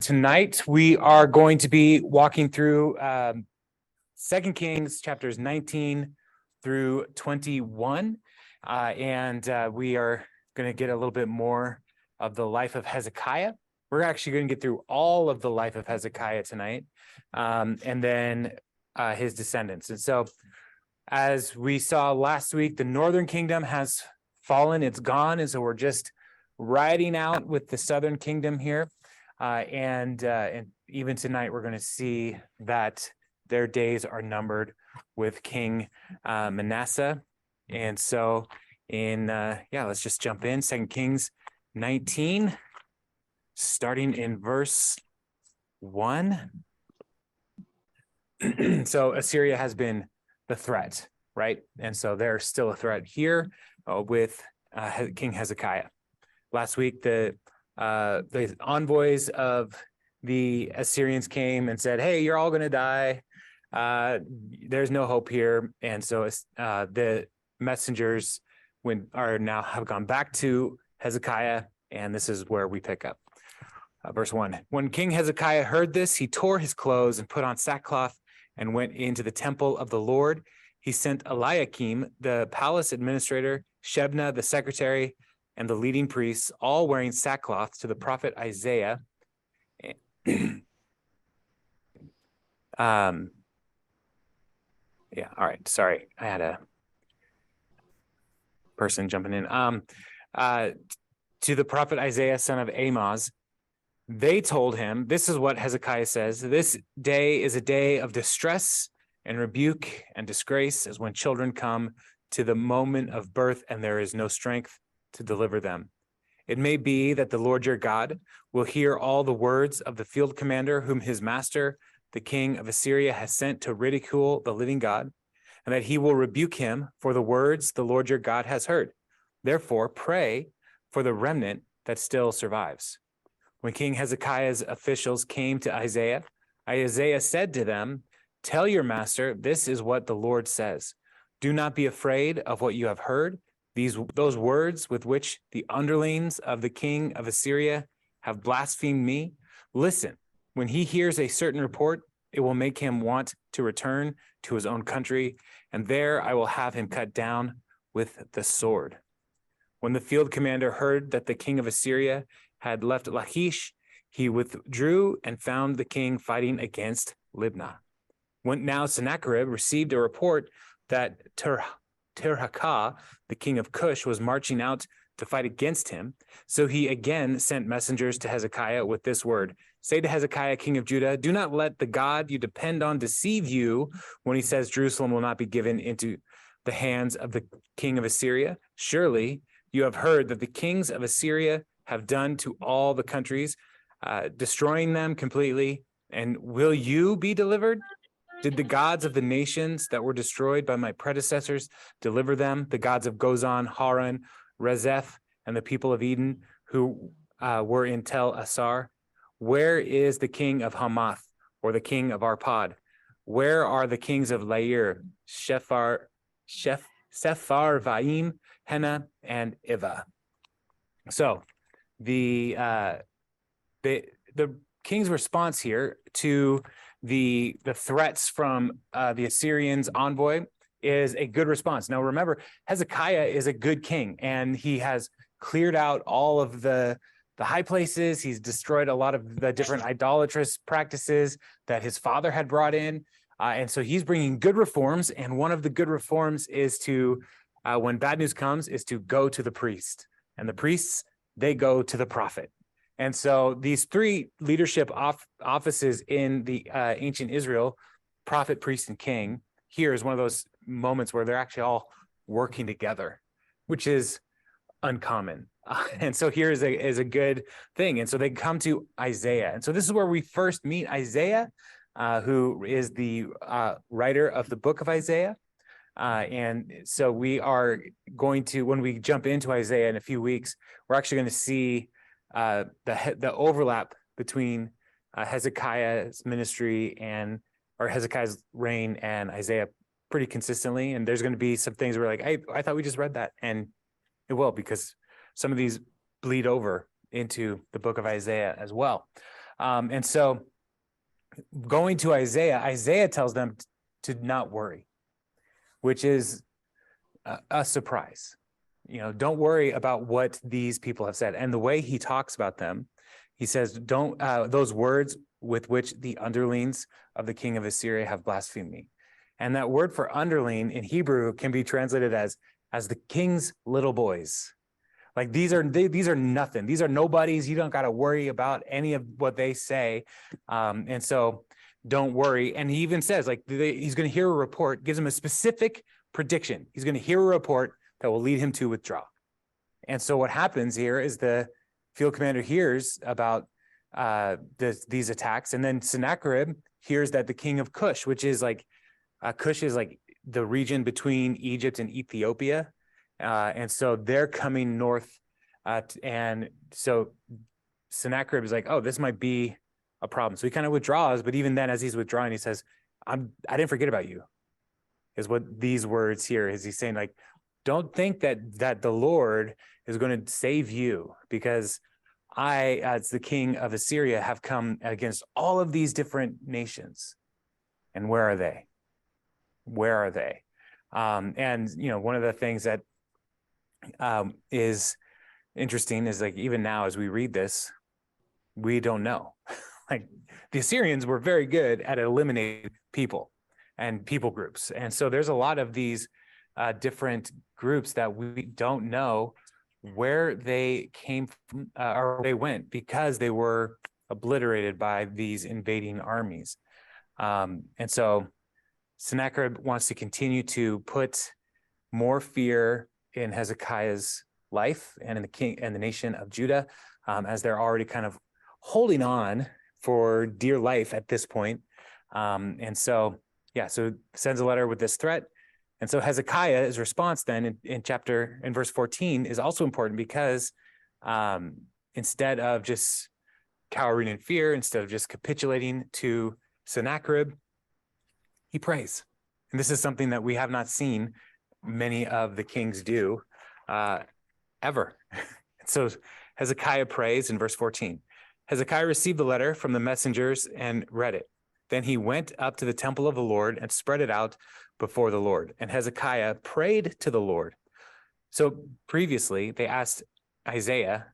Tonight, we are going to be walking through 2 Kings chapters 19 through 21. And we are going to get a little bit more of the life of Hezekiah. We're actually going to get through all of the life of Hezekiah tonight, and then his descendants. And so, as we saw last week, the northern kingdom has fallen, it's gone. And so we're just riding out with the southern kingdom here. And even tonight, we're going to see that their days are numbered with King Manasseh. And so let's just jump in. 2 Kings 19, starting in verse 1. So Assyria has been the threat, right? And so they're still a threat here with King Hezekiah. Last week, the envoys of the Assyrians came and said, "Hey, you're all going to die. There's no hope here." And so the messengers have gone back to Hezekiah, and this is where we pick up. Verse 1. When King Hezekiah heard this, he tore his clothes and put on sackcloth and went into the temple of the Lord. He sent Eliakim, the palace administrator, Shebna, the secretary, and the leading priests, all wearing sackcloth, to the prophet Isaiah. All right. Sorry, I had a person jumping in. To the prophet Isaiah, son of Amoz, they told him, this is what Hezekiah says: "This day is a day of distress and rebuke and disgrace, as when children come to the moment of birth and there is no strength to deliver them. It may be that the Lord your God will hear all the words of the field commander whom his master, the king of Assyria, has sent to ridicule the living God, and that he will rebuke him for the words the Lord your God has heard. Therefore, pray for the remnant that still survives." When King Hezekiah's officials came to Isaiah, Isaiah said to them, "Tell your master, this is what the Lord says. Do not be afraid of what you have heard. Those words with which the underlings of the king of Assyria have blasphemed me. Listen, when he hears a certain report, it will make him want to return to his own country, and there I will have him cut down with the sword." When the field commander heard that the king of Assyria had left Lachish, he withdrew and found the king fighting against Libnah. When now Sennacherib received a report that Tirhakah, the king of Cush, was marching out to fight against him. So he again sent messengers to Hezekiah with this word: "Say to Hezekiah, king of Judah, do not let the God you depend on deceive you when he says Jerusalem will not be given into the hands of the king of Assyria. Surely you have heard that the kings of Assyria have done to all the countries, destroying them completely. And will you be delivered? Did the gods of the nations that were destroyed by my predecessors deliver them, the gods of Gozan, Haran, Rezeph, and the people of Eden who were in Tel Assar? Where is the king of Hamath, or the king of Arpad? Where are the kings of Lair, Sepharvaim, Hena, and Iva?" So the king's response here to the threats from the Assyrians' envoy is a good response. Now, remember, Hezekiah is a good king, and he has cleared out all of the high places. He's destroyed a lot of the different idolatrous practices that his father had brought in. And so he's bringing good reforms. And one of the good reforms is to, when bad news comes, is to go to the priest. And the priests, they go to the prophet. And so these three leadership offices in the ancient Israel, prophet, priest, and king, here is one of those moments where they're actually all working together, which is uncommon. And so here is a good thing. And so they come to Isaiah. And so this is where we first meet Isaiah, who is the writer of the book of Isaiah. And so we are going to, when we jump into Isaiah in a few weeks, we're actually going to see the overlap between Hezekiah's ministry or Hezekiah's reign and Isaiah pretty consistently. And there's going to be some things where like, I thought we just read that, and it will, because some of these bleed over into the book of Isaiah as well. And so going to Isaiah tells them to not worry, which is a surprise. Don't worry about what these people have said. And the way he talks about them, he says, don't those words with which the underlings of the king of Assyria have blasphemed me. And that word for underling in Hebrew can be translated as the king's little boys. Like these are nothing. These are nobodies. You don't got to worry about any of what they say. And so don't worry. And he even says, like, he's going to hear a report, gives him a specific prediction. He's going to hear a report that will lead him to withdraw. And so what happens here is the field commander hears about these attacks, and then Sennacherib hears that the king of Cush, which is like Cush is like the region between Egypt and Ethiopia, and so they're coming north, and so Sennacherib is like, oh, this might be a problem. So he kind of withdraws, but even then, as he's withdrawing, he says, I didn't forget about you, is what these words here is. He's saying, like, don't think that the Lord is going to save you, because I, as the king of Assyria, have come against all of these different nations. And where are they? Where are they? And, one of the things that is interesting is, like, even now as we read this, we don't know. Like, the Assyrians were very good at eliminating people and people groups. And so there's a lot of these different groups that we don't know where they came from or they went, because they were obliterated by these invading armies. And so Sennacherib wants to continue to put more fear in Hezekiah's life and in the king and the nation of Judah, as they're already kind of holding on for dear life at this point. And so sends a letter with this threat. And so Hezekiah's response then in verse 14 is also important, because instead of just cowering in fear, instead of just capitulating to Sennacherib, he prays. And this is something that we have not seen many of the kings do ever. So Hezekiah prays in verse 14. Hezekiah received the letter from the messengers and read it. Then he went up to the temple of the Lord and spread it out before the Lord. And Hezekiah prayed to the Lord. So previously, they asked Isaiah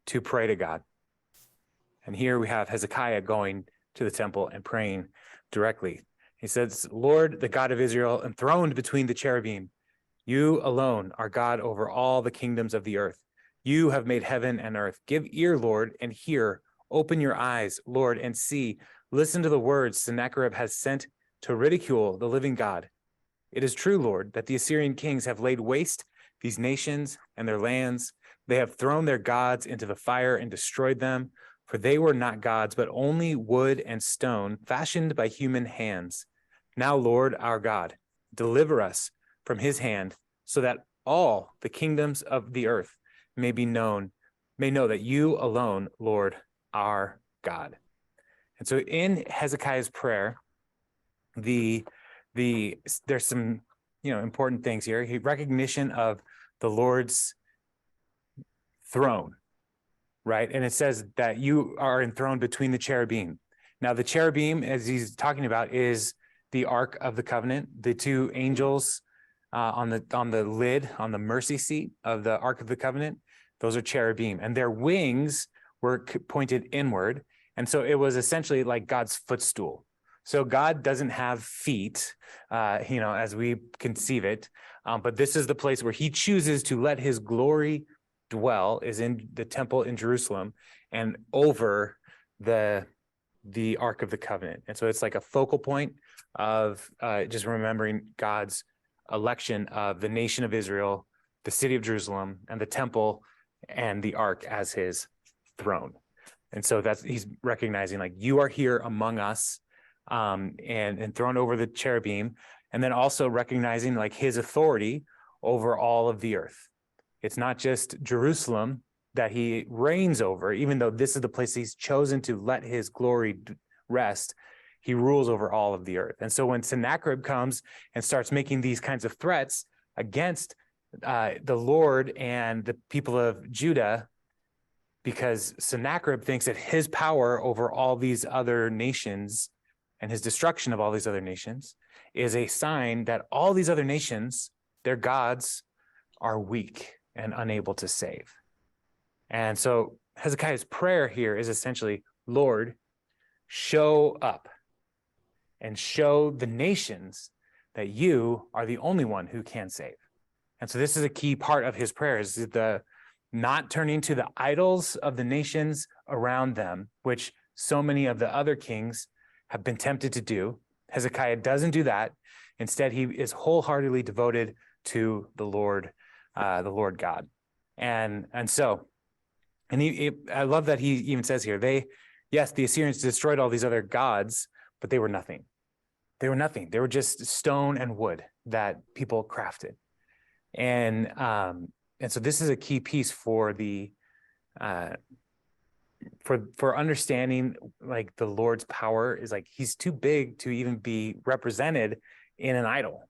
to pray to God. And here we have Hezekiah going to the temple and praying directly. He says, Lord, the God of Israel, enthroned between the cherubim, you alone are God over all the kingdoms of the earth. You have made heaven and earth. Give ear, Lord, and hear. Open your eyes, Lord, and see. Listen to the words Sennacherib has sent to ridicule the living God. It is true, Lord, that the Assyrian kings have laid waste these nations and their lands. They have thrown their gods into the fire and destroyed them, for they were not gods, but only wood and stone fashioned by human hands. Now, Lord, our God, deliver us from his hand, so that all the kingdoms of the earth may know that you alone, Lord, are God. And so in Hezekiah's prayer, there's some important things here. Recognition of the Lord's throne, right? And it says that you are enthroned between the cherubim. Now, the cherubim, as he's talking about, is the Ark of the Covenant. The two angels on the lid, on the mercy seat of the Ark of the Covenant, those are cherubim, and their wings were pointed inward. And so it was essentially like God's footstool. So God doesn't have feet, as we conceive it, but this is the place where he chooses to let his glory dwell, is in the temple in Jerusalem and over the Ark of the Covenant. And so it's like a focal point of just remembering God's election of the nation of Israel, the city of Jerusalem, and the temple and the Ark as his throne. And so he's recognizing, like, you are here among us, and thrown over the cherubim, and then also recognizing, like, his authority over all of the earth. It's not just Jerusalem that he reigns over, even though this is the place he's chosen to let his glory rest. He rules over all of the earth. And so when Sennacherib comes and starts making these kinds of threats against the Lord and the people of Judah, because Sennacherib thinks that his power over all these other nations and his destruction of all these other nations is a sign that all these other nations, their gods, are weak and unable to save. And so Hezekiah's prayer here is essentially, Lord, show up and show the nations that you are the only one who can save. And so this is a key part of his prayer, is the not turning to the idols of the nations around them, which so many of the other kings have been tempted to do. Hezekiah doesn't do that. Instead, he is wholeheartedly devoted to the Lord God. And I love that he even says here, the Assyrians destroyed all these other gods, but they were nothing. They were nothing. They were just stone and wood that people crafted. And so this is a key piece for the for understanding, like, the Lord's power is like, he's too big to even be represented in an idol.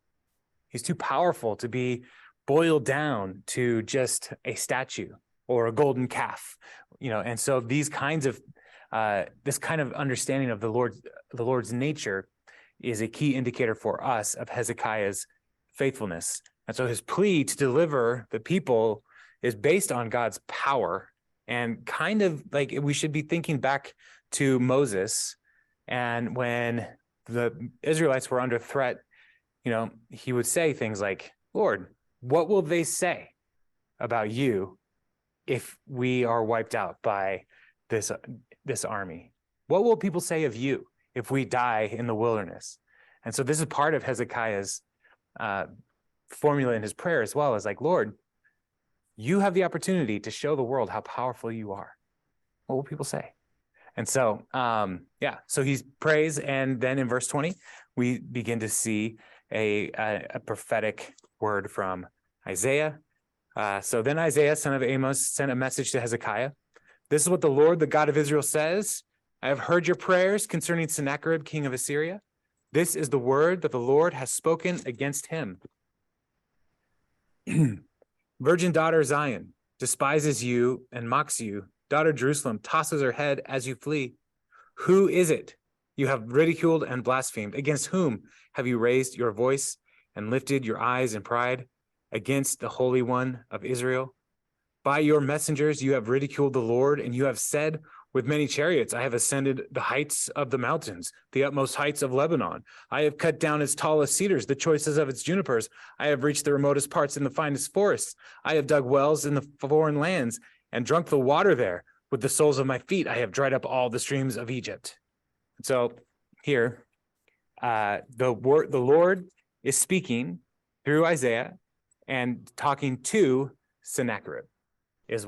He's too powerful to be boiled down to just a statue or a golden calf, and so these kinds of this kind of understanding of the Lord's nature is a key indicator for us of Hezekiah's faithfulness. And so his plea to deliver the people is based on God's power, and kind of like we should be thinking back to Moses, and when the Israelites were under threat, he would say things like, Lord, what will they say about you if we are wiped out by this army? What will people say of you if we die in the wilderness? And so this is part of Hezekiah's formula in his prayer as well, is like, Lord, you have the opportunity to show the world how powerful you are. What will people say? And so, so he prays, and then in verse 20, we begin to see a prophetic word from Isaiah. So then Isaiah, son of Amos, sent a message to Hezekiah. This is what the Lord, the God of Israel, says. I have heard your prayers concerning Sennacherib, king of Assyria. This is the word that the Lord has spoken against him. Virgin daughter Zion despises you and mocks you. Daughter Jerusalem tosses her head as you flee. Who is it you have ridiculed and blasphemed? Against whom have you raised your voice and lifted your eyes in pride? Against the Holy One of Israel? By your messengers you have ridiculed the Lord, and you have said, with many chariots I have ascended the heights of the mountains, the utmost heights of Lebanon. I have cut down its tallest cedars, the choicest of its junipers. I have reached the remotest parts in the finest forests. I have dug wells in the foreign lands and drunk the water there. With the soles of my feet I have dried up all the streams of Egypt. So here, the Lord is speaking through Isaiah and talking to Sennacherib, is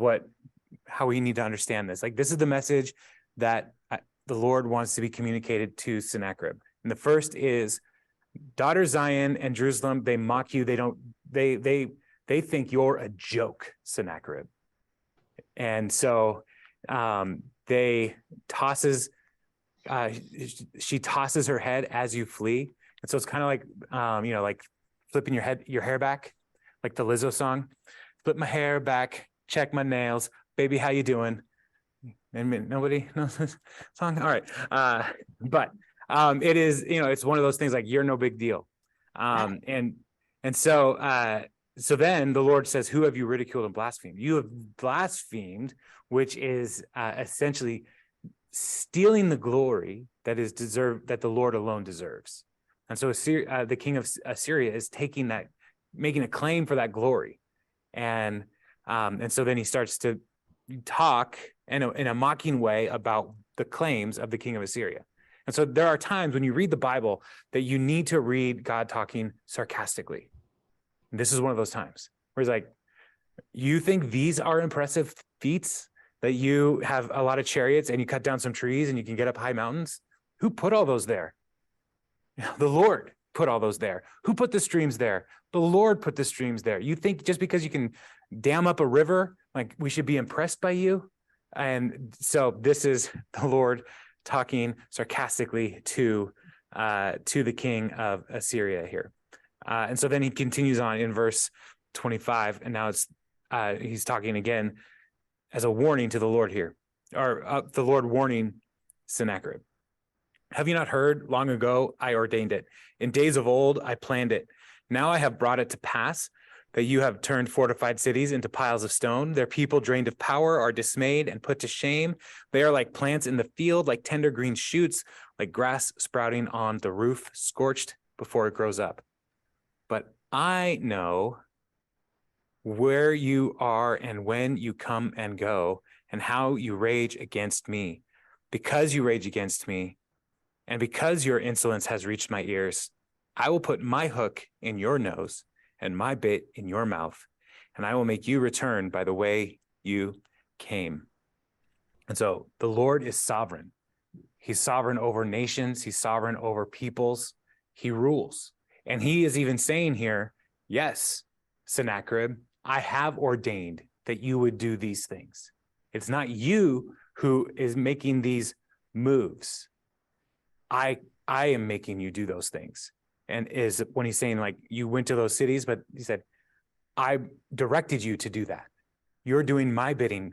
how we need to understand this. Like, this is the message that the Lord wants to be communicated to Sennacherib. And the first is, daughter Zion and Jerusalem, they mock you. They think you're a joke, Sennacherib. And so she tosses her head as you flee. And so it's kind of like, like flipping your hair back, like the Lizzo song. Flip my hair back, check my nails, baby, how you doing? And nobody knows this song. All right. But it is, it's one of those things like, you're no big deal. And so then the Lord says, who have you ridiculed and blasphemed? You have blasphemed, which is essentially stealing the glory that is deserved, that the Lord alone deserves. And so the king of Assyria is taking that, making a claim for that glory. And so then he starts to talk in a mocking way about the claims of the king of Assyria. And so there are times when you read the Bible that you need to read God talking sarcastically. And this is one of those times where he's like, you think these are impressive feats, that you have a lot of chariots and you cut down some trees and you can get up high mountains? Who put all those there? The Lord put all those there. Who put the streams there? The Lord put the streams there. You think just because you can dam up a river, like, we should be impressed by you? And so this is the Lord talking sarcastically to the king of Assyria here. And so then he continues on in verse 25, and now he's talking again. as a warning to the Lord here, or the Lord warning Sennacherib. Have you not heard? Long ago, I ordained it. In days of old, I planned it. Now I have brought it to pass that you have turned fortified cities into piles of stone. Their people drained of power are dismayed and put to shame. They are like plants in the field, like tender green shoots, like grass sprouting on the roof, scorched before it grows up. But I know where you are and when you come and go, and how you rage against me. Because you rage against me, and because your insolence has reached my ears, I will put my hook in your nose and my bit in your mouth, and I will make you return by the way you came. And so the Lord is sovereign. He's sovereign over nations. He's sovereign over peoples. He rules. And he is even saying here, yes, Sennacherib, I have ordained that you would do these things. It's not you who is making these moves. I am making you do those things. And is when he's saying like you went to those cities, but he said, I directed you to do that. You're doing my bidding,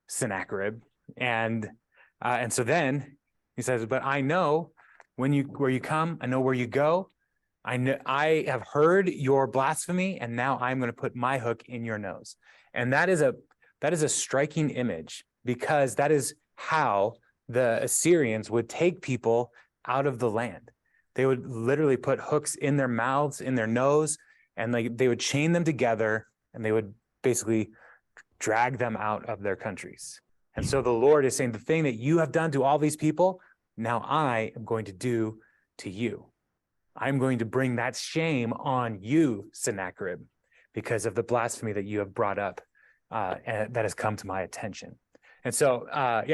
Sennacherib. And so then he says, but I know where you come, I know where you go. I have heard your blasphemy, and now I'm going to put my hook in your nose. And that is a striking image, because that is how the Assyrians would take people out of the land. They would literally put hooks in their mouths, in their nose, and like they would chain them together, and they would basically drag them out of their countries. And so the Lord is saying, the thing that you have done to all these people, now I am going to do to you. I'm going to bring that shame on you, Sennacherib, because of the blasphemy that you have brought up and that has come to my attention. And so,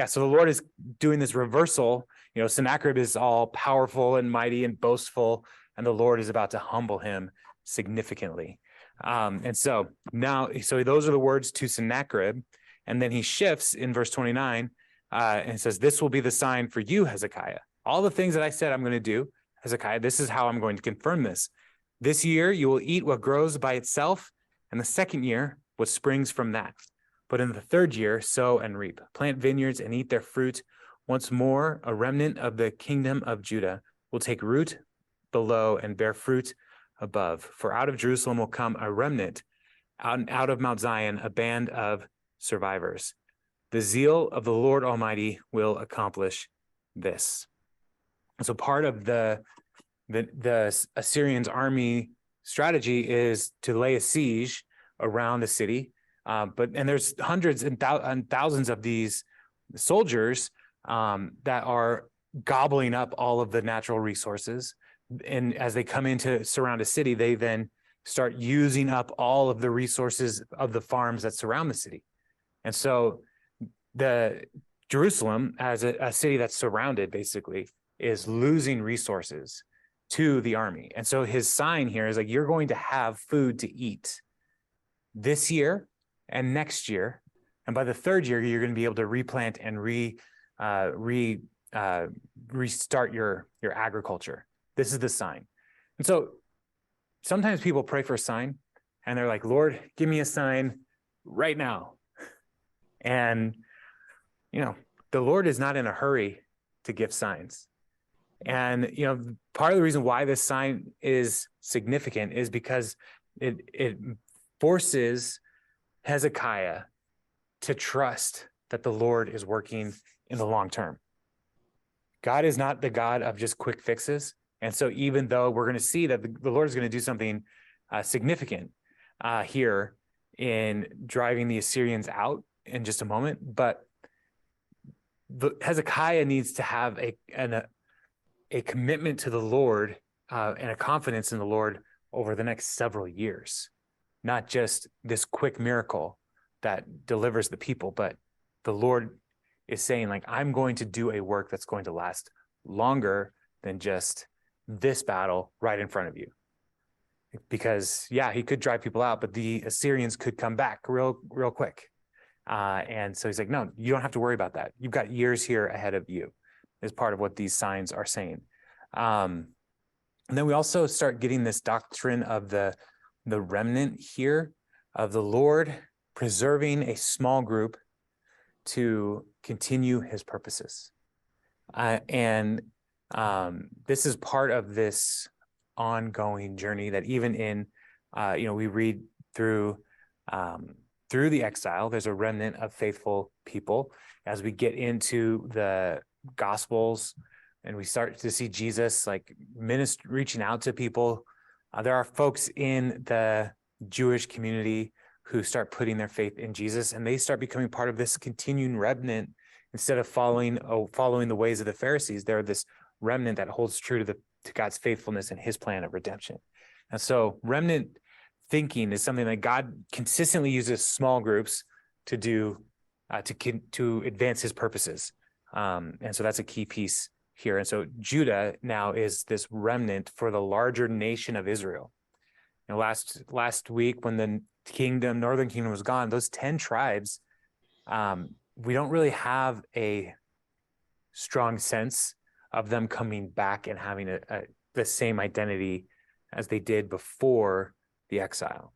so the Lord is doing this reversal. You know, Sennacherib is all powerful and mighty and boastful, and the Lord is about to humble him significantly. And so those are the words to Sennacherib. And then he shifts in verse 29 and says, this will be the sign for you, Hezekiah. All the things that I said I'm going to do, Hezekiah, this is how I'm going to confirm this. This year you will eat what grows by itself, and the second year what springs from that. But in the third year, sow and reap, plant vineyards and eat their fruit. Once more, a remnant of the kingdom of Judah will take root below and bear fruit above. For out of Jerusalem will come a remnant, out of Mount Zion, a band of survivors. The zeal of the Lord Almighty will accomplish this. So part of the Assyrians' army strategy is to lay a siege around the city. And there's hundreds and thousands of these soldiers that are gobbling up all of the natural resources. And as they come in to surround a city, they then start using up all of the resources of the farms that surround the city. And so the Jerusalem, as a city that's surrounded, basically, is losing resources to the army. And so his sign here is like, you're going to have food to eat this year and next year. And by the third year, you're going to be able to replant and restart your agriculture. This is the sign. And so sometimes people pray for a sign and they're like, Lord, give me a sign right now. And, you know, the Lord is not in a hurry to give signs. And, you know, part of the reason why this sign is significant is because it forces Hezekiah to trust that the Lord is working in the long term. God is not the God of just quick fixes. And so even though we're going to see that the Lord is going to do something significant here in driving the Assyrians out in just a moment, but Hezekiah needs to have a commitment to the Lord and a confidence in the Lord over the next several years, not just this quick miracle that delivers the people, but the Lord is saying, like, I'm going to do a work that's going to last longer than just this battle right in front of you. Because, yeah, he could drive people out, but the Assyrians could come back real quick. And so he's like, no, you don't have to worry about that. You've got years here ahead of you, is part of what these signs are saying. And then we also start getting this doctrine of the remnant here, of the Lord preserving a small group to continue his purposes. And this is part of this ongoing journey that even in, we read through the exile, there's a remnant of faithful people. As we get into the Gospels and we start to see Jesus like reaching out to people, there are folks in the Jewish community who start putting their faith in Jesus, and they start becoming part of this continuing remnant. Instead of following the ways of the Pharisees, they're this remnant that holds true to God's faithfulness and his plan of redemption. And so remnant thinking is something that God consistently uses small groups to do, to advance his purposes. And so that's a key piece here. And so Judah now is this remnant for the larger nation of Israel. Last week when the northern kingdom was gone, those 10 tribes, we don't really have a strong sense of them coming back and having the same identity as they did before the exile.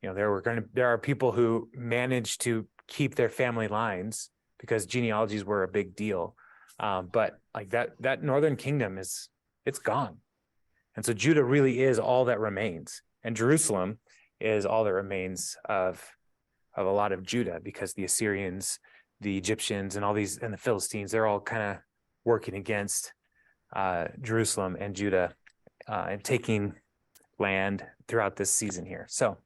There are people who managed to keep their family lines because genealogies were a big deal. But like that northern kingdom it's gone. And so Judah really is all that remains. And Jerusalem is all that remains of a lot of Judah, because the Assyrians, the Egyptians, and all these, and the Philistines, they're all kind of working against Jerusalem and Judah and taking land throughout this season here. So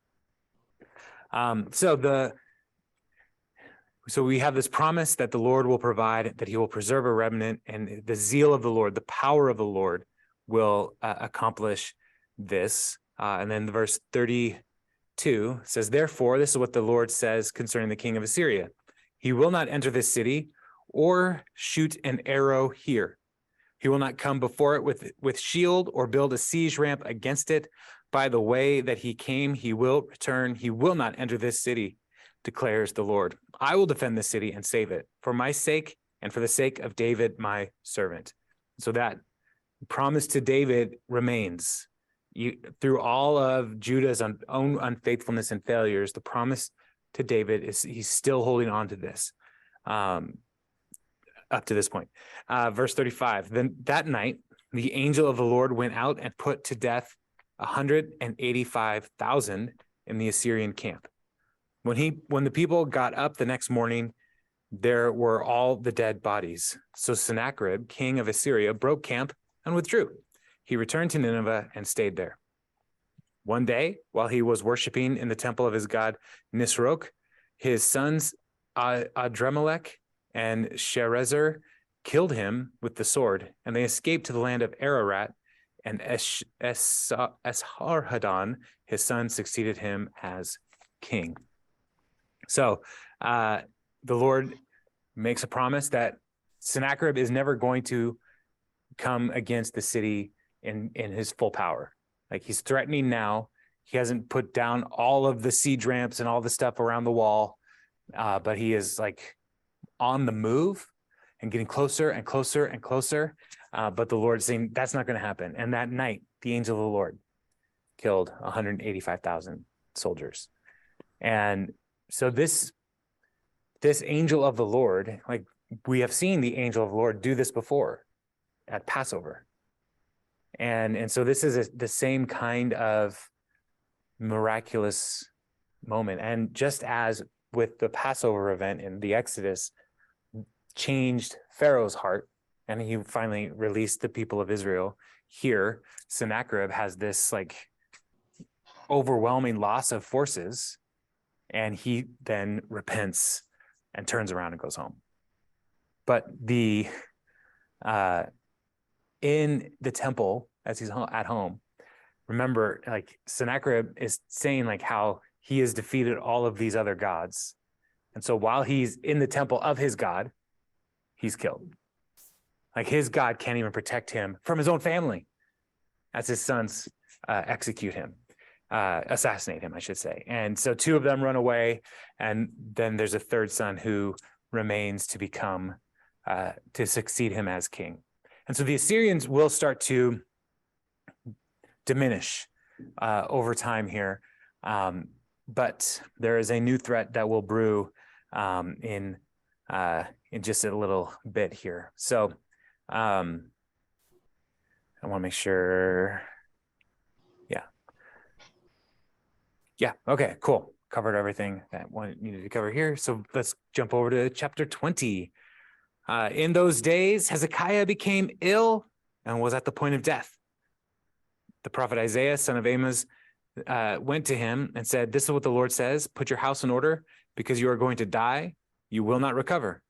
we have this promise that the Lord will provide, that he will preserve a remnant, and the zeal of the Lord, the power of the Lord will accomplish this. And then verse 32 says, therefore, this is what the Lord says concerning the king of Assyria. He will not enter this city or shoot an arrow here. He will not come before it with shield or build a siege ramp against it. By the way that he came, he will return. He will not enter this city, declares the Lord. I will defend this city and save it for my sake and for the sake of David, my servant. So that promise to David remains. Through all of Judah's own unfaithfulness and failures, the promise to David is he's still holding on to this up to this point. Verse 35, then that night, the angel of the Lord went out and put to death 185,000 in the Assyrian camp. When the people got up the next morning, there were all the dead bodies. So Sennacherib, king of Assyria, broke camp and withdrew. He returned to Nineveh and stayed there. One day, while he was worshiping in the temple of his god Nisroch, his sons Adremelech and Sharezer killed him with the sword, and they escaped to the land of Ararat, and Esarhaddon, his son, succeeded him as king. So the Lord makes a promise that Sennacherib is never going to come against the city in his full power. Like, he's threatening now. He hasn't put down all of the siege ramps and all the stuff around the wall, but he is like on the move and getting closer and closer and closer. But the Lord's saying that's not going to happen. And that night, the angel of the Lord killed 185,000 soldiers. And so this angel of the Lord, like, we have seen the angel of the Lord do this before at Passover. And so this is the same kind of miraculous moment. And just as with the Passover event in the Exodus changed Pharaoh's heart, and he finally released the people of Israel, here Sennacherib has this like overwhelming loss of forces, and he then repents and turns around and goes home. But in the temple, as he's at home, remember, like, Sennacherib is saying like how he has defeated all of these other gods. And so while he's in the temple of his God, he's killed. Like, his God can't even protect him from his own family as his sons assassinate him, I should say. And so two of them run away, and then there's a third son who remains to become, to succeed him as king. And so the Assyrians will start to diminish over time here. But there is a new threat that will brew in in just a little bit here. So I want to make sure. Yeah. Okay, cool. Covered everything that one needed to cover here. So let's jump over to chapter 20. In those days, Hezekiah became ill and was at the point of death. The prophet Isaiah, son of Amos, went to him and said, "This is what the Lord says, put your house in order because you are going to die. You will not recover,"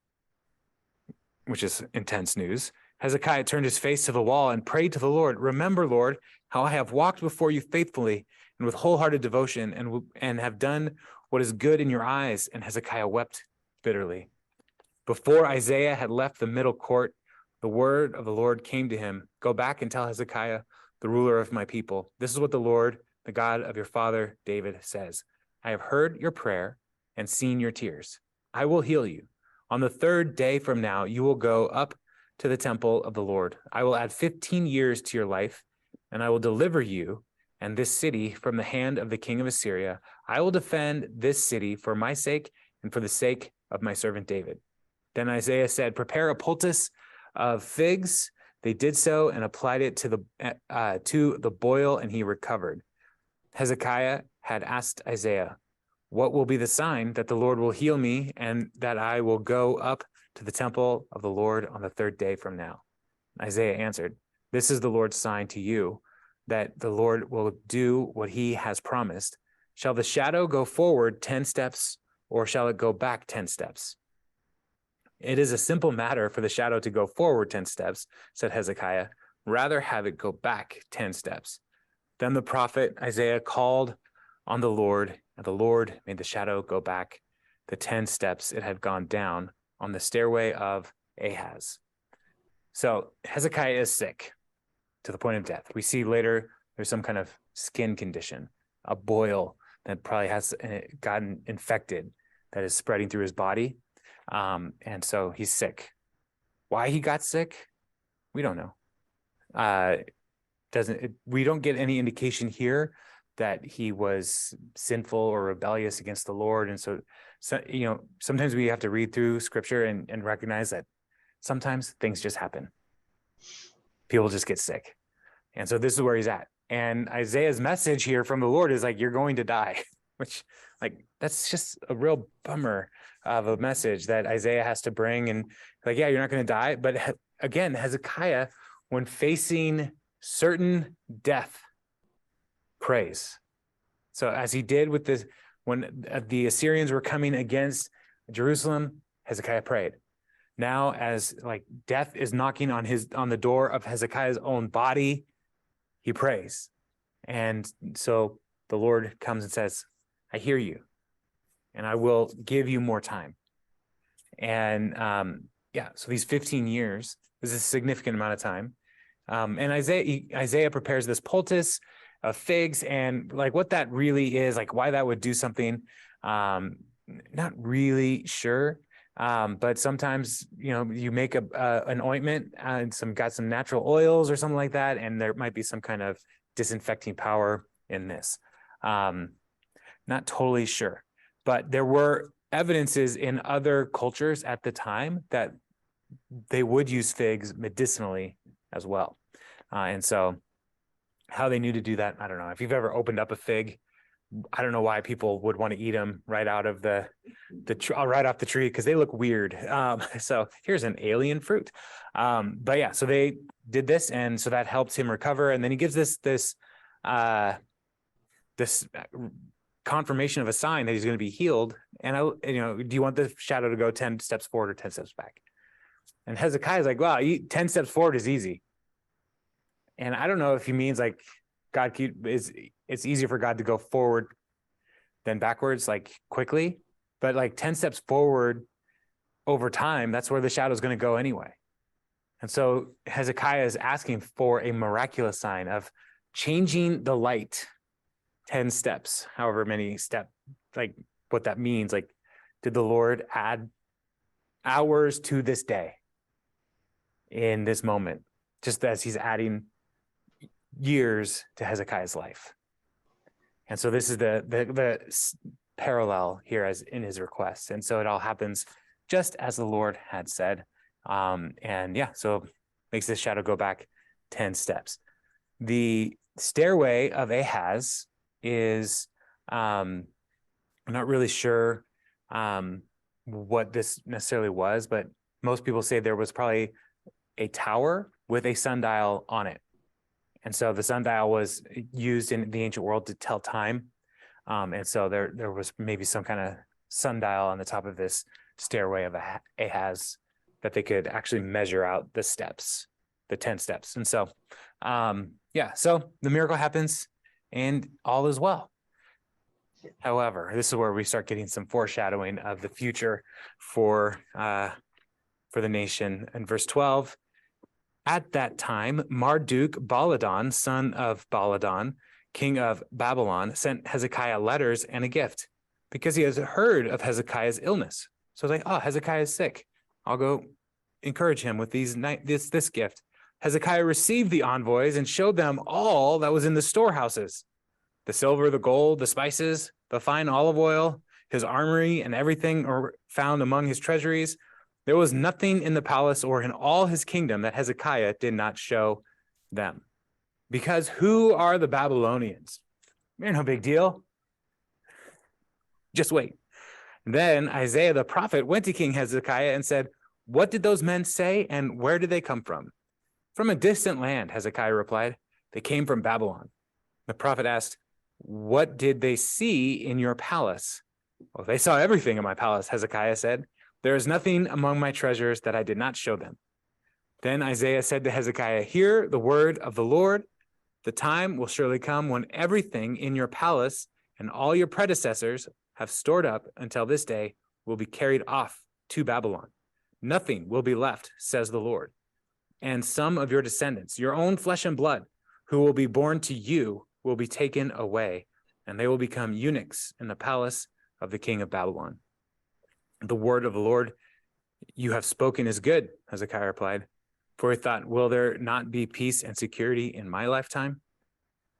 which is intense news. Hezekiah turned his face to the wall and prayed to the Lord, "Remember, Lord, how I have walked before you faithfully and with wholehearted devotion and have done what is good in your eyes." And Hezekiah wept bitterly. Before Isaiah had left the middle court, the word of the Lord came to him. "Go back and tell Hezekiah, the ruler of my people, this is what the Lord, the God of your father David, says. I have heard your prayer and seen your tears. I will heal you. On the third day from now, you will go up to the temple of the Lord. I will add 15 years to your life, and I will deliver you and this city from the hand of the king of Assyria. I will defend this city for my sake and for the sake of my servant David." Then Isaiah said, "Prepare a poultice of figs." They did so and applied it to the boil, and he recovered. Hezekiah had asked Isaiah, "What will be the sign that the Lord will heal me and that I will go up to the temple of the Lord on the third day from now?" Isaiah answered, "This is the Lord's sign to you, that the Lord will do what he has promised. Shall the shadow go forward 10 steps, or shall it go back 10 steps?" "It is a simple matter for the shadow to go forward 10 steps, said Hezekiah. "Rather have it go back 10 steps. Then the prophet Isaiah called on the Lord, and the Lord made the shadow go back the 10 steps it had gone down on the stairway of Ahaz. So Hezekiah is sick to the point of death. We see later there's some kind of skin condition, a boil that probably has gotten infected that is spreading through his body. And so he's sick. Why he got sick, we don't know. We don't get any indication here that he was sinful or rebellious against the Lord. And so sometimes we have to read through scripture and recognize that sometimes things just happen. People just get sick. And so this is where he's at. And Isaiah's message here from the Lord is like, you're going to die, which that's just a real bummer of a message that Isaiah has to bring. And like, yeah, you're not going to die. But again, Hezekiah, when facing certain death, prays. So as he did with this, when the Assyrians were coming against Jerusalem, Hezekiah prayed. Now, as death is knocking on the door of Hezekiah's own body, he prays. And so the Lord comes and says, I hear you, and I will give you more time. And so these 15 years is a significant amount of time. And Isaiah prepares this poultice of figs, and what that really is, why that would do something, not really sure. But sometimes, you make an ointment and got some natural oils or something like that, and there might be some kind of disinfecting power in this. Not totally sure, but there were evidences in other cultures at the time that they would use figs medicinally as well. And so how they knew to do that, I don't know. If you've ever opened up a fig, I don't know why people would want to eat them right out of right off the tree, because they look weird. So here's an alien fruit. But yeah, so they did this, and so that helped him recover. And then he gives this confirmation of a sign that he's going to be healed. And do you want the shadow to go 10 steps forward or 10 steps back? And Hezekiah's like, wow, 10 steps forward is easy. And I don't know if he means it's easier for God to go forward than backwards, quickly, but 10 steps forward over time, that's where the shadow is going to go anyway. And so Hezekiah is asking for a miraculous sign of changing the light 10 steps, however many steps, what that means. Did the Lord add hours to this day in this moment, just as he's adding years to Hezekiah's life? And so this is the parallel here as in his request. And so it all happens just as the Lord had said. And yeah, so makes this shadow go back 10 steps. The stairway of Ahaz is, I'm not really sure what this necessarily was, but most people say there was probably a tower with a sundial on it. And so the sundial was used in the ancient world to tell time. And so there was maybe some kind of sundial on the top of this stairway of Ahaz that they could actually measure out the steps, the 10 steps. And so, yeah, so the miracle happens and all is well. However, this is where we start getting some foreshadowing of the future for the nation. In verse 12, at that time, Marduk-Baladan, son of Baladan, king of Babylon, sent Hezekiah letters and a gift because he has heard of Hezekiah's illness. So it's like, oh, Hezekiah is sick. I'll go encourage him with this gift. Hezekiah received the envoys and showed them all that was in the storehouses, the silver, the gold, the spices, the fine olive oil, his armory, and everything found among his treasuries. There was nothing in the palace or in all his kingdom that Hezekiah did not show them. Because who are the Babylonians? They're no big deal. Just wait. Then Isaiah the prophet went to King Hezekiah and said, what did those men say and where did they come from? From a distant land, Hezekiah replied. They came from Babylon. The prophet asked, what did they see in your palace? Well, they saw everything in my palace, Hezekiah said. There is nothing among my treasures that I did not show them. Then Isaiah said to Hezekiah, hear the word of the Lord. The time will surely come when everything in your palace and all your predecessors have stored up until this day will be carried off to Babylon. Nothing will be left, says the Lord. And some of your descendants, your own flesh and blood, who will be born to you, will be taken away, and they will become eunuchs in the palace of the king of Babylon. The word of the Lord you have spoken is good, Hezekiah replied. For he thought, will there not be peace and security in my lifetime?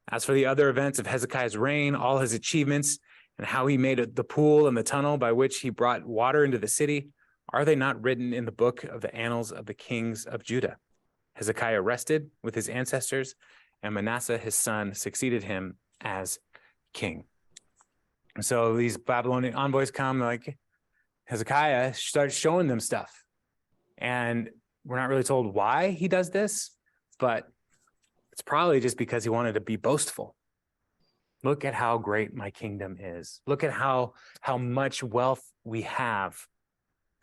As for the other events of Hezekiah's reign, all his achievements, and how he made the pool and the tunnel by which he brought water into the city, are they not written in the book of the annals of the kings of Judah? Hezekiah rested with his ancestors, and Manasseh his son succeeded him as king. And so these Babylonian envoys come, like Hezekiah starts showing them stuff. And we're not really told why he does this, but it's probably just because he wanted to be boastful. Look at how great my kingdom is. Look at how much wealth we have.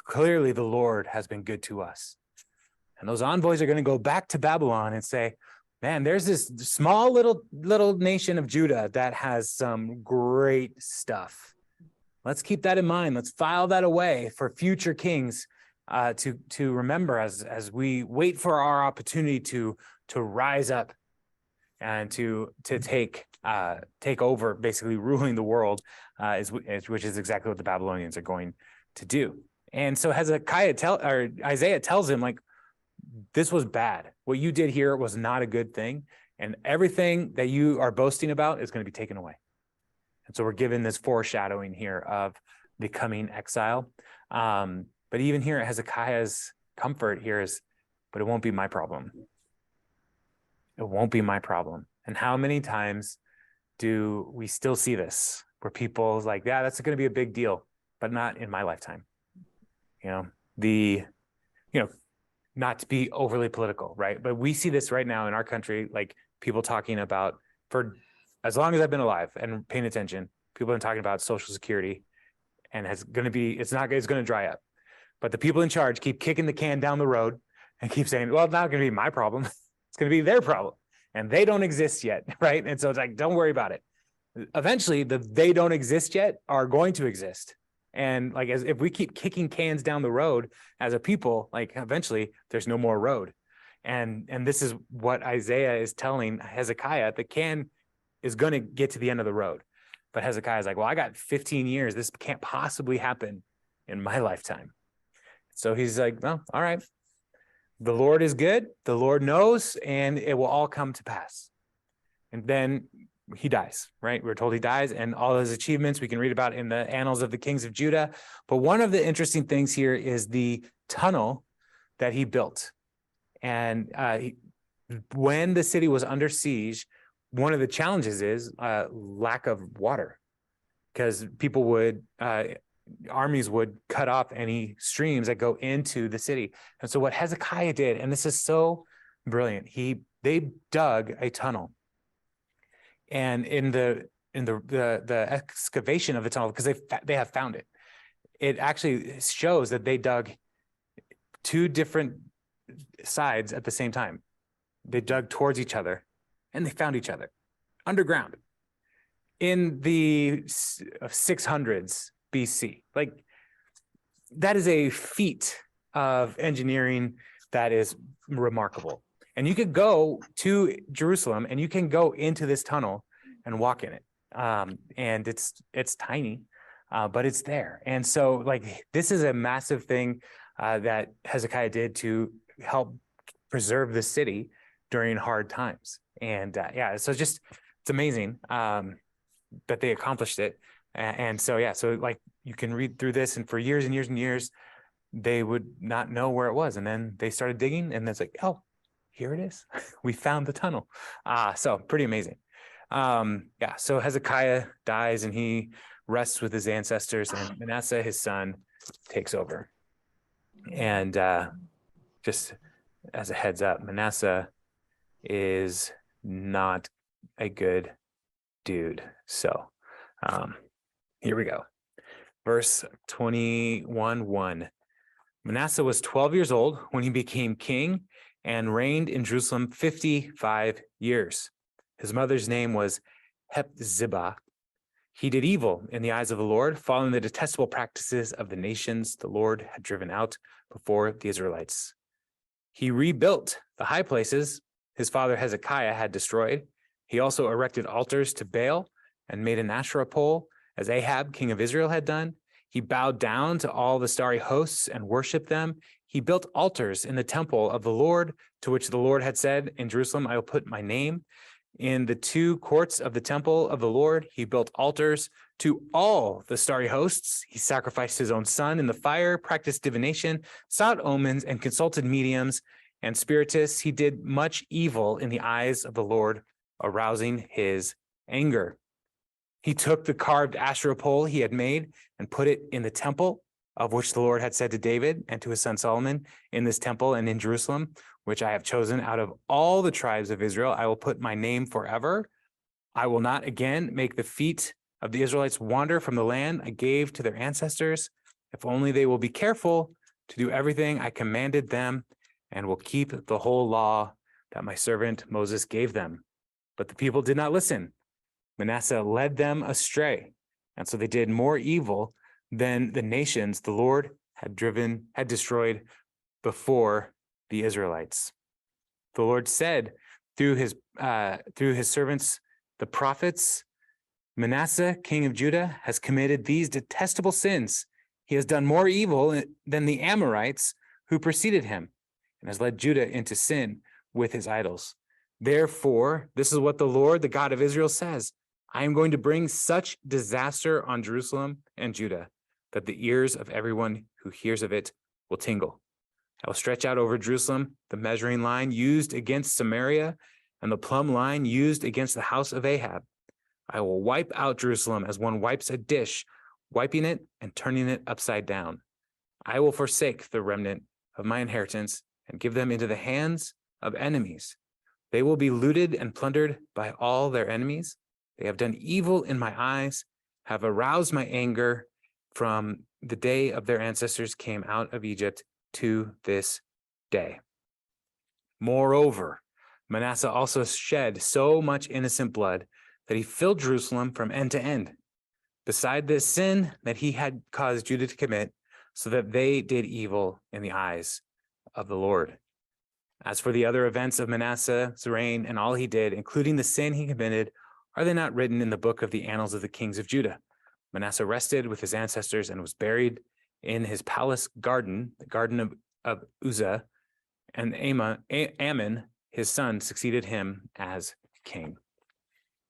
Clearly, the Lord has been good to us. And those envoys are going to go back to Babylon and say, man, there's this small little nation of Judah that has some great stuff. Let's keep that in mind. Let's file that away for future kings to remember as we wait for our opportunity to rise up and to take over, basically ruling the world, which is exactly what the Babylonians are going to do. And so Isaiah tells him, like, this was bad. What you did here was not a good thing, and everything that you are boasting about is going to be taken away. And so we're given this foreshadowing here of the coming exile. But even here, Hezekiah's comfort here is, but it won't be my problem. It won't be my problem. And how many times do we still see this where people like, yeah, that's going to be a big deal, but not in my lifetime. Not to be overly political, right? But we see this right now in our country, like people talking about, for as long as I've been alive and paying attention, people have been talking about Social Security, and it's going to dry up. But the people in charge keep kicking the can down the road and keep saying, well, it's not going to be my problem. It's going to be their problem. And they don't exist yet, right? And so it's like, don't worry about it. Eventually, they don't exist yet are going to exist. And like, if we keep kicking cans down the road as a people, like eventually there's no more road. And this is what Isaiah is telling Hezekiah. The can is going to get to the end of the road. But Hezekiah is like, well, I got 15 years. This can't possibly happen in my lifetime. So he's like, well, all right. The Lord is good. The Lord knows, and it will all come to pass. And then he dies, right? We're told he dies, and all his achievements we can read about in the annals of the kings of Judah. But one of the interesting things here is the tunnel that he built. And when the city was under siege, one of the challenges is lack of water, because people would, armies would cut off any streams that go into the city. And so what Hezekiah did, and this is so brilliant, they dug a tunnel. And in the excavation of the tunnel, because they have found it, it actually shows that they dug two different sides at the same time. They dug towards each other, and they found each other underground in the 600s BC. Like, that is a feat of engineering that is remarkable. And you could go to Jerusalem, and you can go into this tunnel and walk in it. And it's tiny, but it's there. And so, like, this is a massive thing that Hezekiah did to help preserve the city during hard times. And so it's amazing that they accomplished it. And so like, you can read through this, and for years and years and years, they would not know where it was. And then they started digging, and it's like, oh, here it is. We found the tunnel. So pretty amazing. So Hezekiah dies, and he rests with his ancestors, and Manasseh, his son, takes over. And just as a heads up, Manasseh is not a good dude. So here we go. Verse 21:1. Manasseh was 12 years old when he became king and reigned in Jerusalem 55 years. His mother's name was Hephzibah. He did evil in the eyes of the Lord, following the detestable practices of the nations the Lord had driven out before the Israelites. He rebuilt the high places his father Hezekiah had destroyed. He also erected altars to Baal and made an Asherah pole, as Ahab, king of Israel, had done. He bowed down to all the starry hosts and worshiped them. He built altars in the temple of the Lord, to which the Lord had said, in Jerusalem, I will put my name. In the two courts of the temple of the Lord, he built altars to all the starry hosts. He sacrificed his own son in the fire, practiced divination, sought omens, and consulted mediums and spiritists. He did much evil in the eyes of the Lord, arousing his anger. He took the carved Asherah pole he had made and put it in the temple, of which the Lord had said to David and to his son Solomon, in this temple and in Jerusalem, which I have chosen out of all the tribes of Israel, I will put my name forever. I will not again make the feet of the Israelites wander from the land I gave to their ancestors, if only they will be careful to do everything I commanded them and will keep the whole law that my servant Moses gave them. But the people did not listen. Manasseh led them astray, and so they did more evil than the nations the Lord had destroyed before the Israelites. The Lord said through his servants, the prophets, Manasseh, king of Judah, has committed these detestable sins. He has done more evil than the Amorites who preceded him, and has led Judah into sin with his idols. Therefore, this is what the Lord, the God of Israel, says. I am going to bring such disaster on Jerusalem and Judah that the ears of everyone who hears of it will tingle. I will stretch out over Jerusalem the measuring line used against Samaria and the plumb line used against the house of Ahab. I will wipe out Jerusalem as one wipes a dish, wiping it and turning it upside down. I will forsake the remnant of my inheritance and give them into the hands of enemies. They will be looted and plundered by all their enemies. They have done evil in my eyes, have aroused my anger from the day of their ancestors came out of Egypt to this day. Moreover, Manasseh also shed so much innocent blood that he filled Jerusalem from end to end, beside this sin that he had caused Judah to commit, so that they did evil in the eyes of the Lord. As for the other events of Manasseh's reign and all he did, including the sin he committed, are they not written in the book of the annals of the kings of Judah? Manasseh rested with his ancestors and was buried in his palace garden, the garden of Uzzah, and Amon, his son, succeeded him as king.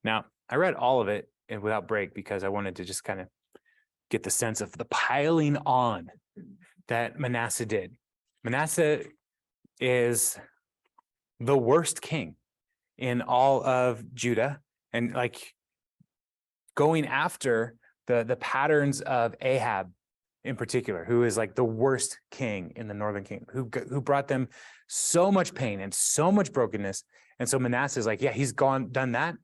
Now, I read all of it and without break because I wanted to just kind of get the sense of the piling on that Manasseh did. Manasseh is the worst king in all of Judah, and like going after the patterns of Ahab in particular, who is like the worst king in the northern kingdom, who brought them so much pain and so much brokenness. And so Manasseh is like, yeah, he's done that.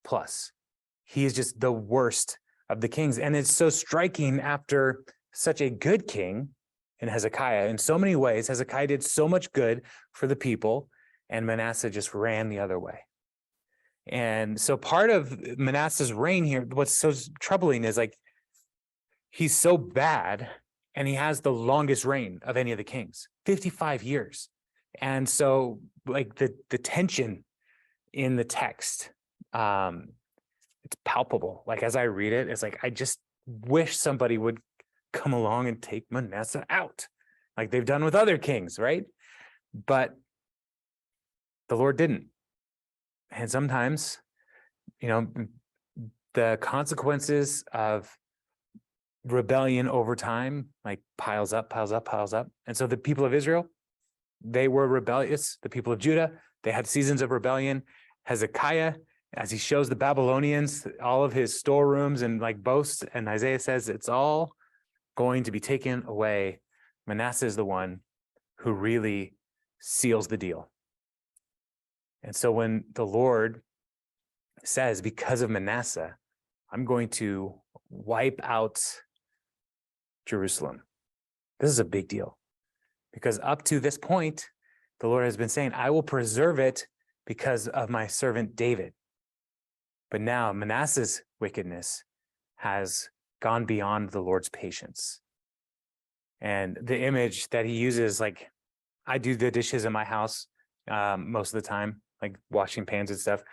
Plus, he is just the worst of the kings. And it's so striking after such a good king in Hezekiah. In so many ways, Hezekiah did so much good for the people, and Manasseh just ran the other way. And so part of Manasseh's reign here, what's so troubling is like, he's so bad and he has the longest reign of any of the kings, 55 years. And so like the tension in the text, it's palpable. Like as I read it, it's like, I just wish somebody would come along and take Manasseh out like they've done with other kings, right? But the Lord didn't. And sometimes, the consequences of rebellion over time, like piles up. And so the people of Israel, they were rebellious. The people of Judah, they had seasons of rebellion. Hezekiah, as he shows the Babylonians, all of his storerooms and like boasts, and Isaiah says it's all going to be taken away. Manasseh is the one who really seals the deal. And so when the Lord says, because of Manasseh, I'm going to wipe out Jerusalem, this is a big deal, because up to this point, the Lord has been saying, I will preserve it because of my servant David. But now Manasseh's wickedness has gone beyond the Lord's patience. And the image that he uses, like I do the dishes in my house most of the time, like washing pans and stuff.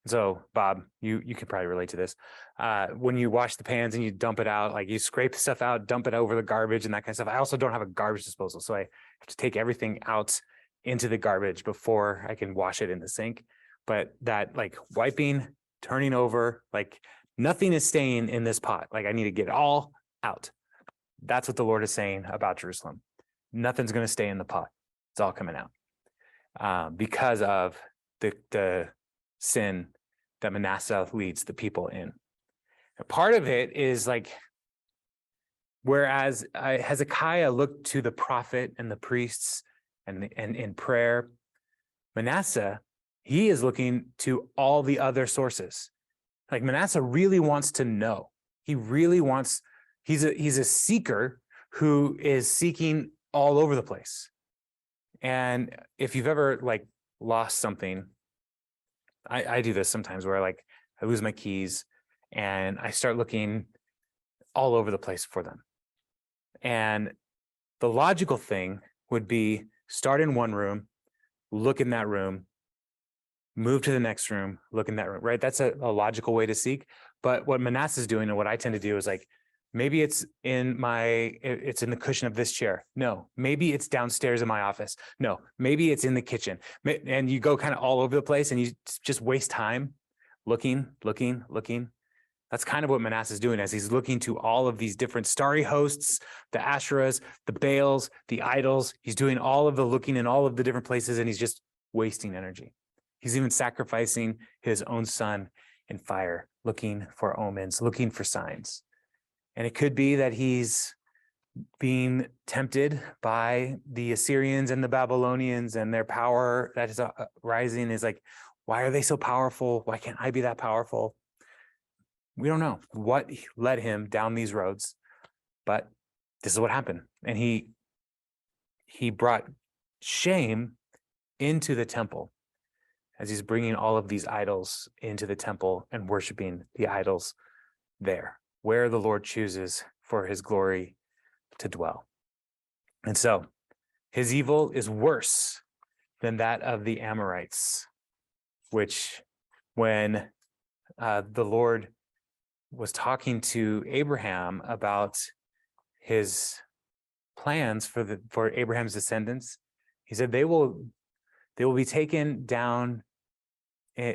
So Bob, you can probably relate to this. When you wash the pans and you dump it out, like you scrape stuff out, dump it over the garbage and that kind of stuff. I also don't have a garbage disposal, so I have to take everything out into the garbage before I can wash it in the sink. But that like wiping, turning over, like nothing is staying in this pot. Like I need to get it all out. That's what the Lord is saying about Jerusalem. Nothing's going to stay in the pot. It's all coming out because of the sin that Manasseh leads the people in. And part of it is like, whereas Hezekiah looked to the prophet and the priests and in prayer, Manasseh, he is looking to all the other sources. Like Manasseh really wants to know. He really wants, he's a seeker who is seeking all over the place. And if you've ever like lost something, I do this sometimes where like I lose my keys and I start looking all over the place for them. And the logical thing would be start in one room, look in that room, move to the next room, look in that room, right? That's a logical way to seek. But what Manasseh is doing and what I tend to do is like, maybe it's in the cushion of this chair. No, maybe it's downstairs in my office. No, maybe it's in the kitchen. And you go kind of all over the place and you just waste time looking. That's kind of what Manasseh is doing as he's looking to all of these different starry hosts, the Asherahs, the Baals, the idols. He's doing all of the looking in all of the different places and he's just wasting energy. He's even sacrificing his own son in fire, looking for omens, looking for signs. And it could be that he's being tempted by the Assyrians and the Babylonians and their power that is rising is like, why are they so powerful? Why can't I be that powerful? We don't know what led him down these roads, but this is what happened. And he brought shame into the temple as he's bringing all of these idols into the temple and worshiping the idols there, where the Lord chooses for his glory to dwell. And so his evil is worse than that of the Amorites, which when the Lord was talking to Abraham about his plans for Abraham's descendants, he said they will be taken down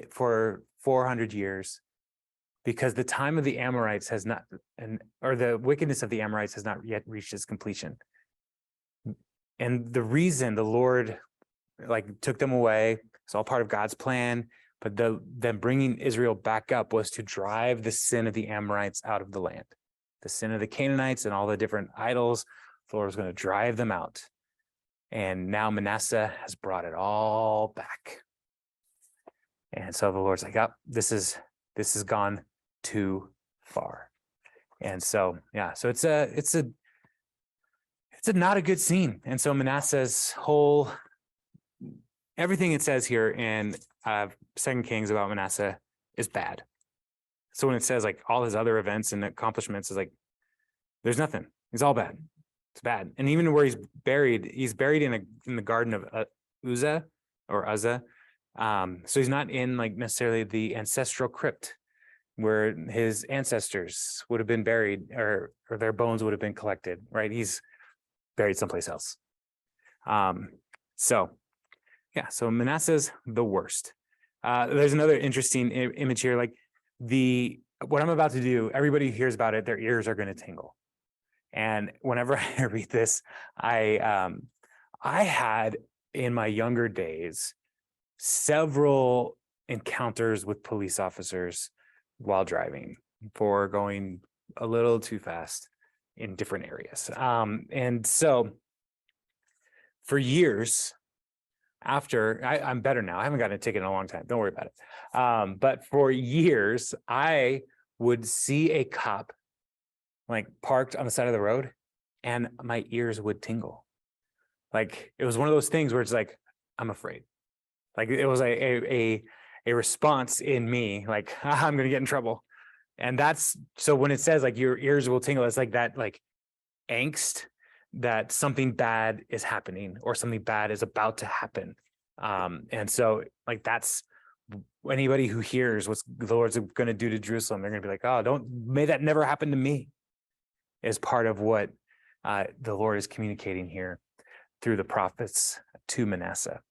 for 400 years, because the time of the Amorites has not, or the wickedness of the Amorites has not yet reached its completion. And the reason the Lord took them away, it's all part of God's plan, but them bringing Israel back up was to drive the sin of the Amorites out of the land. The sin of the Canaanites and all the different idols, the Lord was going to drive them out. And now Manasseh has brought it all back. And so the Lord's like, oh, this has gone too far. And so, yeah, so it's a not a good scene. And so Manasseh's whole, everything it says here in 2 Kings about Manasseh is bad. So when it says all his other events and accomplishments is there's nothing. It's all bad. It's bad. And even where he's buried in the garden of Uzzah. So he's not in necessarily the ancestral crypt where his ancestors would have been buried or their bones would have been collected, right? He's buried someplace else. So Manasseh's the worst. There's another interesting image here. What I'm about to do, everybody who hears about it, their ears are going to tingle. And whenever I read this, I had in my younger days several encounters with police officers while driving for going a little too fast in different areas. And so for years after, I'm better now. I haven't gotten a ticket in a long time. Don't worry about it. But for years, I would see a cop parked on the side of the road and my ears would tingle. It was one of those things where it's I'm afraid. It was a response in me, I'm going to get in trouble. And that's, so when it says your ears will tingle, it's that angst that something bad is happening or something bad is about to happen. And so that's anybody who hears what the Lord's going to do to Jerusalem, they're going to be oh, may that never happen to me, is part of what the Lord is communicating here through the prophets to Manasseh.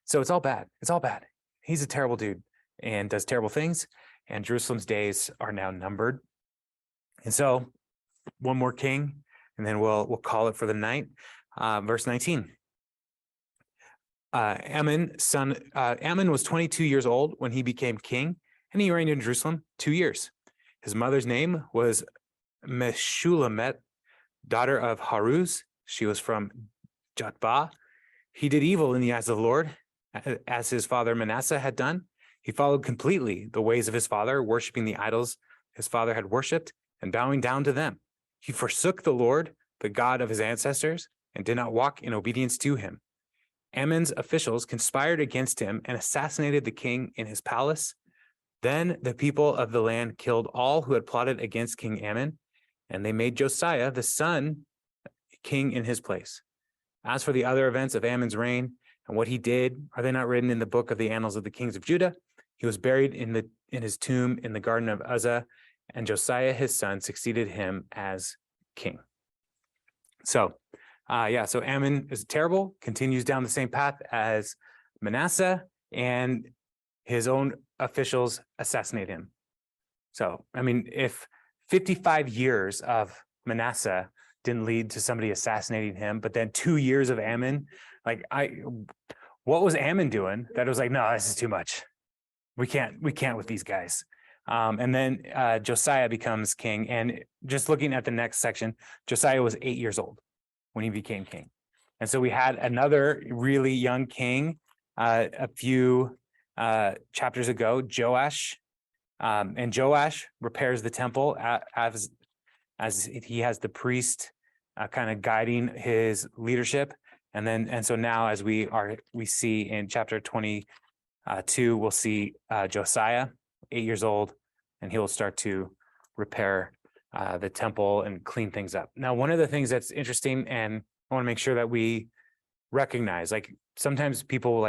So it's all bad. It's all bad. He's a terrible dude and does terrible things, and Jerusalem's days are now numbered. And so one more king, and then we'll call it for the night. Verse 19. Amon was 22 years old when he became king, and he reigned in Jerusalem 2 years. His mother's name was Meshulamet, daughter of Haruz. She was from Jotbah. He did evil in the eyes of the Lord, as his father Manasseh had done. He followed completely the ways of his father, worshiping the idols his father had worshipped and bowing down to them. He forsook the Lord, the God of his ancestors, and did not walk in obedience to him. Amon's officials conspired against him and assassinated the king in his palace. Then the people of the land killed all who had plotted against King Amon, and they made Josiah, the son, king in his place. As for the other events of Amon's reign and what he did, are they not written in the book of the annals of the kings of Judah? He was buried in his tomb in the garden of Uzzah, and Josiah his son succeeded him as king. So Amon is terrible, continues down the same path as Manasseh, and his own officials assassinate him. So, if 55 years of Manasseh didn't lead to somebody assassinating him, but then 2 years of Amon, what was Amon doing that was no, this is too much. We can't with these guys. And then Josiah becomes king. And just looking at the next section, Josiah was 8 years old when he became king. And so we had another really young king a few chapters ago, Joash. And Joash repairs the temple as he has the priest kind of guiding his leadership. And so now as we see in chapter 22, we'll see Josiah, 8 years old, and he will start to repair the temple and clean things up. Now, one of the things that's interesting, and I want to make sure that we recognize, sometimes people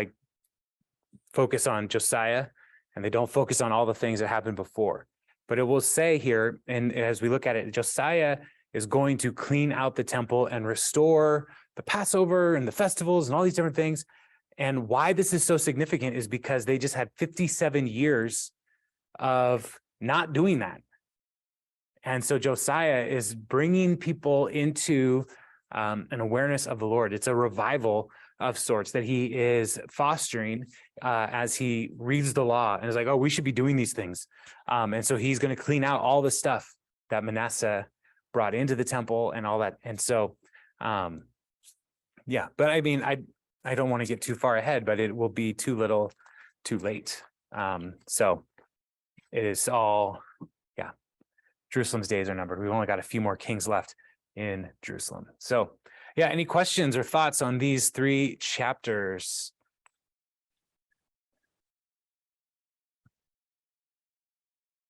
focus on Josiah and they don't focus on all the things that happened before. But it will say here, and as we look at it, Josiah is going to clean out the temple and restore the Passover and the festivals and all these different things. And why this is so significant is because they just had 57 years of not doing that. And so Josiah is bringing people into an awareness of the Lord. It's a revival of sorts that he is fostering as he reads the law and is like, oh, we should be doing these things. And so he's going to clean out all the stuff that Manasseh brought into the temple and all that. And so, yeah, but I mean, I don't want to get too far ahead, but it will be too little, too late. So it is all, yeah, Jerusalem's days are numbered. We've only got a few more kings left in Jerusalem. So, yeah, any questions or thoughts on these 3 chapters?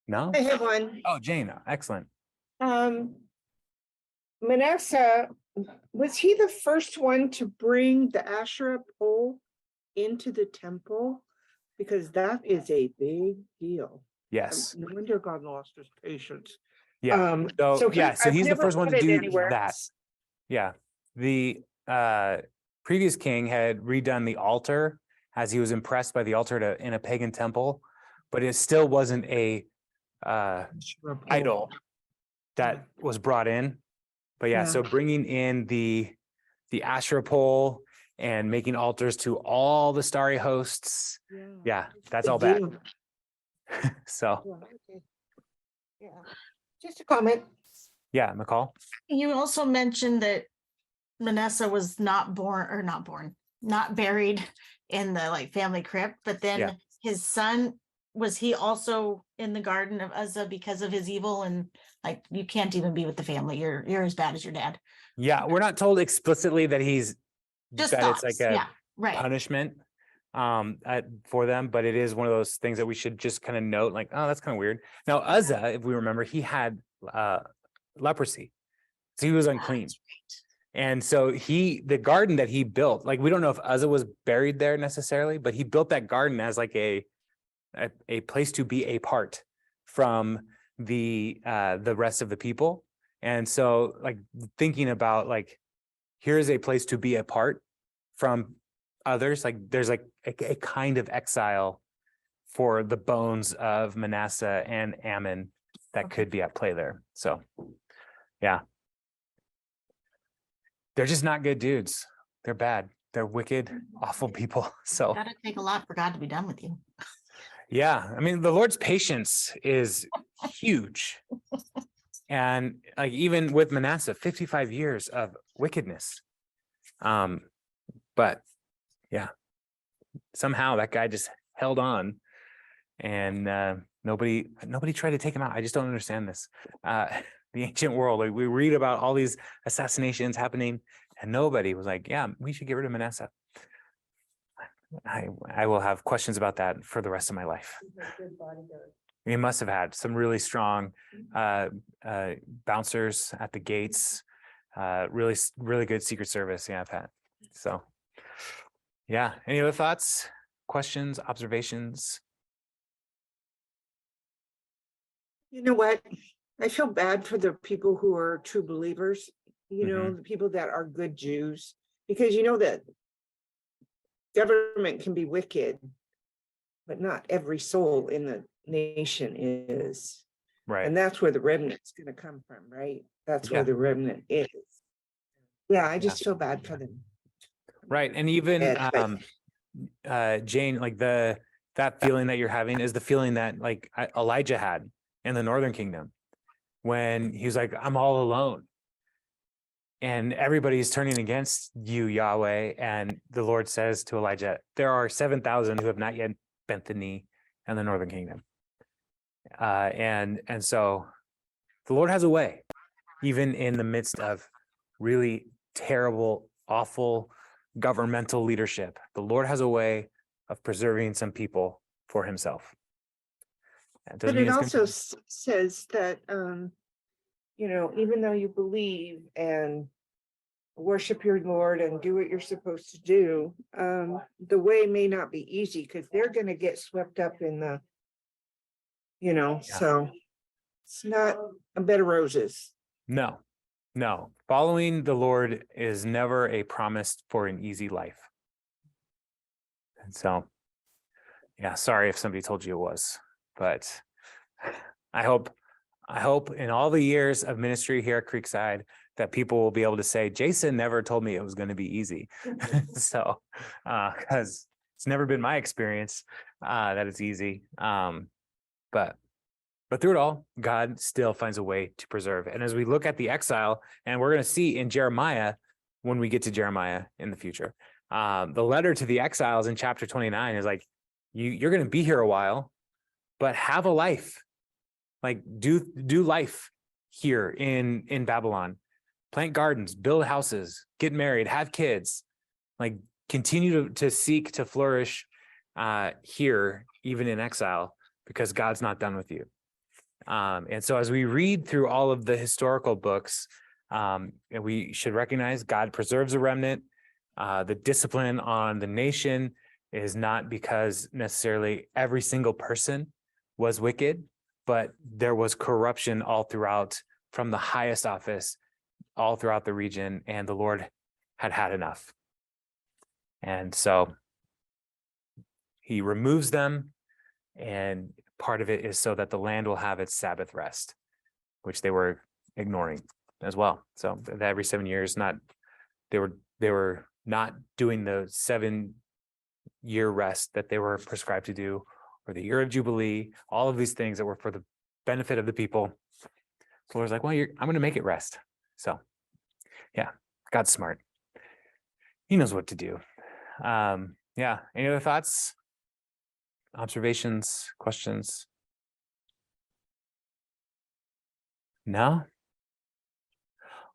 No? I have one. Oh, Jane, excellent. Manasseh, was he the first one to bring the Asherah pole into the temple? Because that is a big deal. Yes. No wonder God lost his patience. Yeah. So he's the first one to do that. Yeah. The previous king had redone the altar as he was impressed by the altar in a pagan temple, but it still wasn't a idol that was brought in. But yeah, so bringing in the Asherah pole and making altars to all the starry hosts. Yeah, that's all bad. So yeah, just a comment. Yeah, McCall. You also mentioned that Manasseh was not buried in the family crypt, but then his son, was he also in the garden of Uzzah because of his evil? And you can't even be with the family. You're as bad as your dad. Yeah, we're not told explicitly that Just that thoughts. it's like a punishment for them, but it is one of those things that we should just kind of note, like, oh, that's kind of weird. Now, Uzzah, if we remember, he had leprosy, so he was unclean. And so the garden that he built, we don't know if Uzzah was buried there necessarily, but he built that garden as a place to be apart from the rest of the people. And so thinking about here's a place to be apart from others, there's a kind of exile for the bones of Manasseh and Amon that could be at play there. So yeah, they're just not good dudes. They're bad. They're wicked, awful people. So gotta take a lot for God to be done with you. Yeah, I mean, the Lord's patience is huge. And even with Manasseh, 55 years of wickedness. But yeah, somehow that guy just held on, and nobody tried to take him out. I just don't understand this. The ancient world, we read about all these assassinations happening, and nobody was like, yeah, we should get rid of Manasseh. I will have questions about that for the rest of my life. He must have had some really strong bouncers at the gates, really, really good Secret Service. Yeah, Pat. So, yeah. Any other thoughts, questions, observations? You know what? I feel bad for the people who are true believers, the people that are good Jews, because that government can be wicked, but not every soul in the nation is. Right. And that's where the remnant's going to come from, right? That's where the remnant is. Yeah, I just feel bad for them. Right. And even Jane, that feeling that you're having is the feeling that Elijah had in the northern kingdom when he was like, I'm all alone. And everybody's turning against you, Yahweh. And the Lord says to Elijah, there are 7,000 who have not yet bent the knee in the northern kingdom. And so the Lord has a way, even in the midst of really terrible, awful governmental leadership. The Lord has a way of preserving some people for himself. But it also says that, even though you believe and worship your Lord and do what you're supposed to do, the way may not be easy because they're going to get swept up in the, so it's not a bed of roses. No. Following the Lord is never a promise for an easy life. And so, yeah, sorry if somebody told you it was, but I hope in all the years of ministry here at Creekside that people will be able to say, Jason never told me it was going to be easy. So, because it's never been my experience that it's easy. But through it all, God still finds a way to preserve. And as we look at the exile, and we're going to see in Jeremiah, when we get to Jeremiah in the future, the letter to the exiles in chapter 29 is like, you're going to be here a while, but have a life. Like do life here in Babylon, plant gardens, build houses, get married, have kids, like continue to seek to flourish here, even in exile, because God's not done with you. And so as we read through all of the historical books, we should recognize God preserves a remnant. The discipline on the nation is not because necessarily every single person was wicked, but there was corruption all throughout, from the highest office, all throughout the region, and the Lord had enough. And so he removes them, and part of it is so that the land will have its Sabbath rest, which they were ignoring as well. So that every 7 years, they were not doing the 7-year rest that they were prescribed to do, or the year of Jubilee, all of these things that were for the benefit of the people. So the Lord's like, well, I'm going to make it rest. So yeah, God's smart. He knows what to do. Yeah. Any other thoughts, observations, questions? No?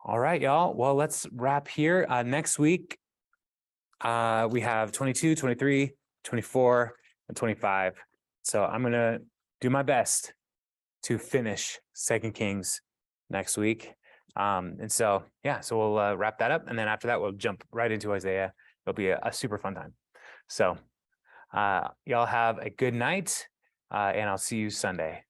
All right, y'all. Well, let's wrap here. Next week, we have 22, 23, 24, and 25. So I'm going to do my best to finish 2 Kings next week. And so, yeah, so we'll wrap that up. And then after that, we'll jump right into Isaiah. It'll be a super fun time. So y'all have a good night, and I'll see you Sunday.